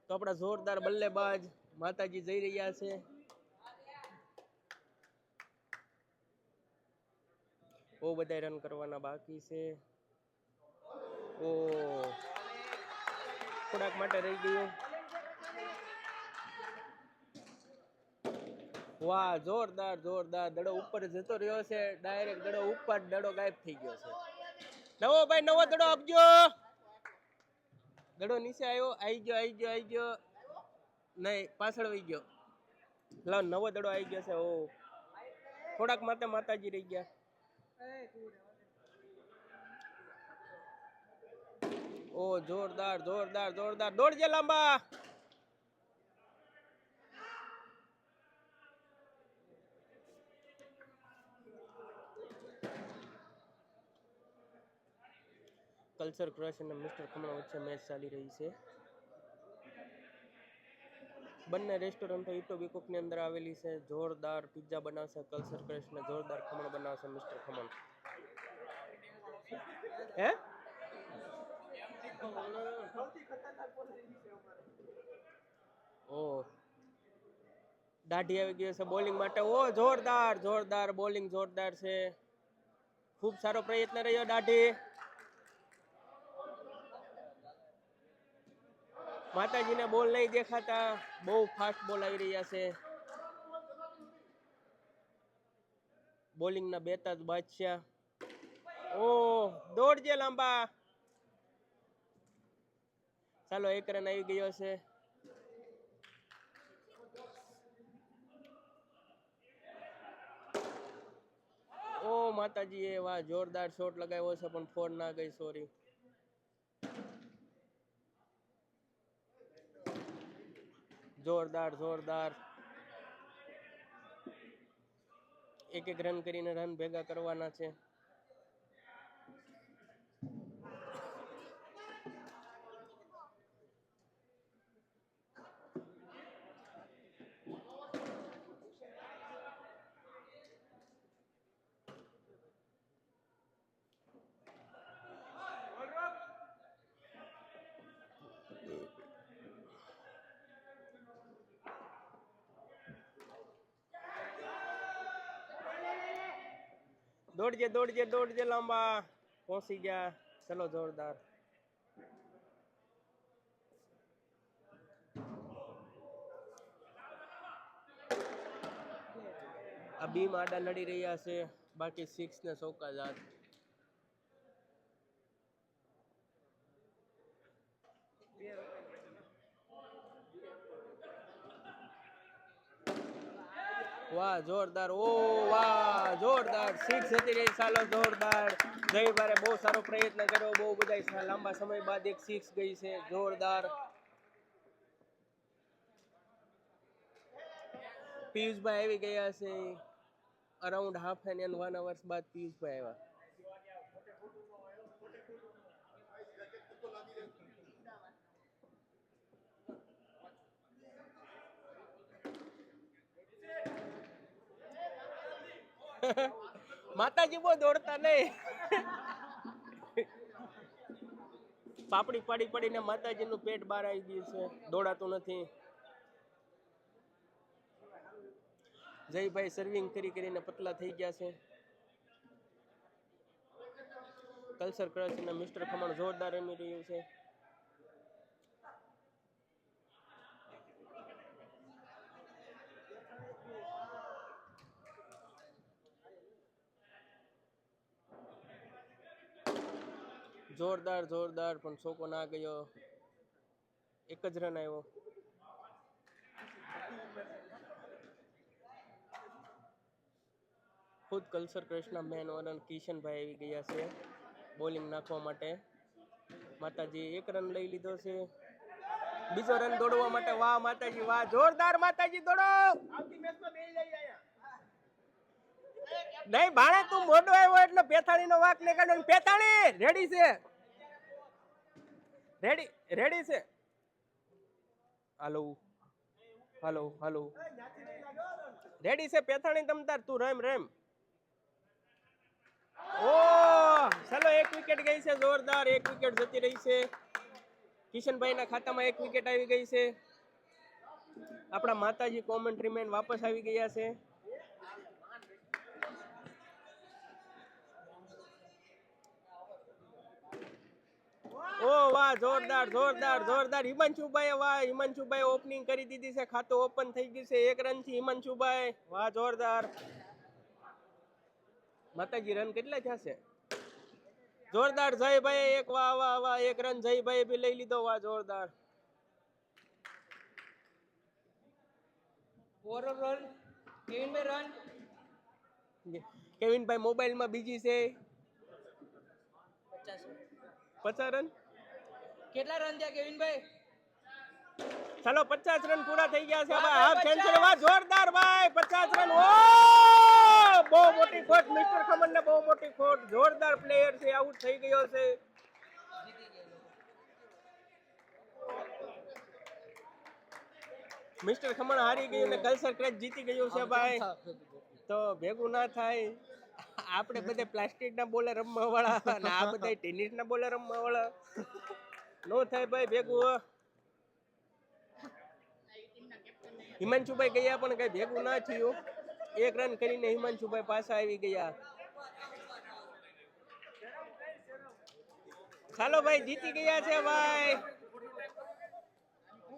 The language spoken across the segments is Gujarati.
તો આપણા જોરદાર બલ્લેબાજ માતાજી જઈ રહ્યા છે. બહુ બધા રન કરવાના બાકી છે. ઓ થોડાક માટે રહી ગયું. વાહ જોરદાર જોરદાર દડો ઉપર જતો રહ્યો છે. ડાયરેક્ટ દડો ઉપર દડો ગાયબ થઈ ગયો છે. નવો ભાઈ નવો દડો આપજો. દડો નીચે આવ્યો. આવી ગયો નહીં પાછળ વહી ગયો. લા નવો દડો આવી ગયો છે. ઓ થોડાક માટે માતાજી રહી ગયા. ઓ જોરદાર જોરદાર જોરદાર દોડજે લાંબા. કલ્ચર ક્રશ અને મિસ્ટર ખમણ વચ્ચે મેચ ચાલી રહી છે. બંને રેસ્ટોરન્ટો ઇટો બીકોકની અંદર આવેલી છે. જોરદાર પિઝા બનાવશે કલ્ચર ક્રશ ને જોરદાર ખમણ બનાવશે મિસ્ટર ખમણ. હે ઓ દાઢી આવી ગઈ છે બોલિંગ માટે. ઓ જોરદાર જોરદાર બોલિંગ જોરદાર છે. ખૂબ સારો પ્રયત્ન રહ્યો દાઢી. માતાજીને બોલ નહીં દેખાતા. બહુ ફાસ્ટ બોલ આવી રહ્યા છે. બોલિંગના બેતાજ બાદશાહ. ઓ દોડજે લાંબા. ચાલો એક રન આવી ગયો છે. ઓ માતાજી એ વાહ જોરદાર શોટ લગાવ્યો છે પણ ફોર ના ગઈ. સોરી. જોરદાર જોરદાર. એક એક રન કરીને રન ભેગા કરવાના છે. દોડજે દોડજે દોડજે લાંબા. પહોંચી ગયા. ચલો જોરદાર. આ બીમ આડા નડી રહ્યા છે. બાકી 6 ને ચોકા જાત. વાહ જોરદાર. ઓ વાહ જોરદાર 6 જતી રહી. ચાલો જોરદાર. જયભારે બહુ સારો પ્રયત્ન કર્યો. બહુ બધા લાંબા સમય બાદ એક 6 ગઈ છે. જોરદાર. પિયુષભાઈ આવી ગયા છે. અરાઉન્ડ હાફ એન 1 અવર્સ બાદ પિયુષભાઈ આવ્યા. માતાજી બહુ દોડતા નહીં. પાપડી પાડી પડીને માતાજીનું પેટ બહાર આવી ગયું છે. દોડાતું નથી. જયભાઈ સર્વિંગ કરી કરીને પતલા થઈ ગયા છે. કલ્ચર ક્રશ અને મિસ્ટર ખમણ જોરદાર રમી રહ્યું છે. જોરદાર જોરદાર પણ છોકો ના ગયો. એક જ રન આવ્યો. ખુદ કલ્ચર ક્રશના મેન ઓરન કિશનભાઈ આવી ગયા છે બોલિંગ નાખવા માટે. માતાજી એક રન લઈ લીધો છે. બીજો રન દોડવા માટે. વાહ માતાજી વાહ જોરદાર. માતાજી દોડો. નહીં ભાણે તું મોટો આવ્યો એટલે પેથાણી નો વાક નીકળ્યો. પેથાણી રેડી છે. રેડી છે. હાલો હાલો હાલો રેડી છે પેથાણી તમતાર. તું રેમ. ઓ ચાલો એક વિકેટ ગઈ છે. જોરદાર. એક વિકેટ જતી રહી છે. કિશનભાઈના ખાતામાં 1 વિકેટ આવી ગઈ છે. આપણા માતાજી કોમેન્ટ્રી મેન વાપસ આવી ગયા છે. ઓ વાહ, જોરદાર જોરદાર જોરદાર. હિમાંશુભાઈ, વાહ, હિમાંશુભાઈ ઓપનિંગ કરી દીધી છે. ખાતું ઓપન થઈ ગયું છે 1 રનથી. હિમાંશુભાઈ, વાહ, જોરદાર. માતાજી રન કેટલા થયા છે? જોરદાર. જયભાઈ 1, વાહ વાહ વાહ, 1 રન જયભાઈ બી લઈ લીધો, વાહ, જોરદાર. ઓવરઓલ કેવિનભાઈ રન કેવિનભાઈ મોબાઈલમાં બીજી છે. 50 રન. કેટલા રન થયા કેવિનભાઈ? ચાલો 50 રન પૂરા થઈ ગયા છે. ભાઈ હાફ સેન્ચુરી, વાહ, જોરદાર ભાઈ. 50 રન. ઓ બહુ મોટી ખોટ મિસ્ટર ખમણ ને, બહુ મોટી ખોટ. જોરદાર પ્લેયર છે, આઉટ થઈ ગયો છે. મિસ્ટર ખમણ હારી ગયું ને કલ્ચર ક્રેચ જીતી ગયું છે ભાઈ. તો ભેગું ના થાય. આપણે બધે પ્લાસ્ટિક ના બોલે રમવા વાળા અને આ બધા ટેનિસ ના બોલે રમવા વાળા. નો થાય ભાઈ ભેગું. હિમાંશુભાઈ ગયા પણ કઈ ભેગું ના થયું. 1 રન કરીને હિમાંશુભાઈ પાછા આવી ગયા. ચાલો ભાઈ, જીતી ગયા છે ભાઈ.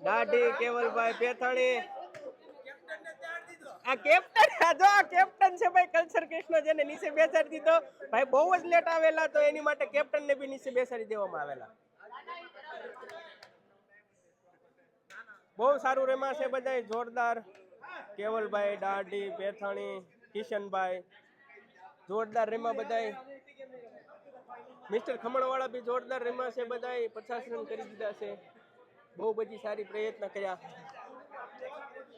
દાઢી કેવલભાઈ પેથાણી. આ કેપ્ટન, જો આ કેપ્ટન છે ભાઈ કલ્ચર કૃષ્ણ, જેને નીચે બેસાડી દીધો ભાઈ. બહુ જ લેટ આવેલા તો એની માટે કેપ્ટન ને બી નીચે બેસાડી દેવામાં આવેલા. બહુ સારું રમ્યા છે બધા, જોરદાર. કેવલભાઈ, દાઢી, પેથાણી, કિશનભાઈ, જોરદાર રમ્યા બધા. મિસ્ટર ખમણવાળા બી જોરદાર રમ્યા છે બધા. 50 રન કરી દીધા છે. બહુ બધી સારી પ્રયત્ન કર્યા.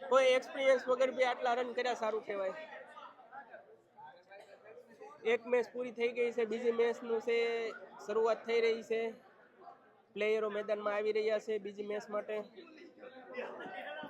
કોઈ એક્સપિરિયન્સ વગર બી આટલા રન કર્યા, સારું કહેવાય. 1 મેચ પૂરી થઈ ગઈ છે. બીજી મેચનું છે શરૂઆત થઈ રહી છે. પ્લેયરો મેદાનમાં આવી રહ્યા છે બીજી મેચ માટે.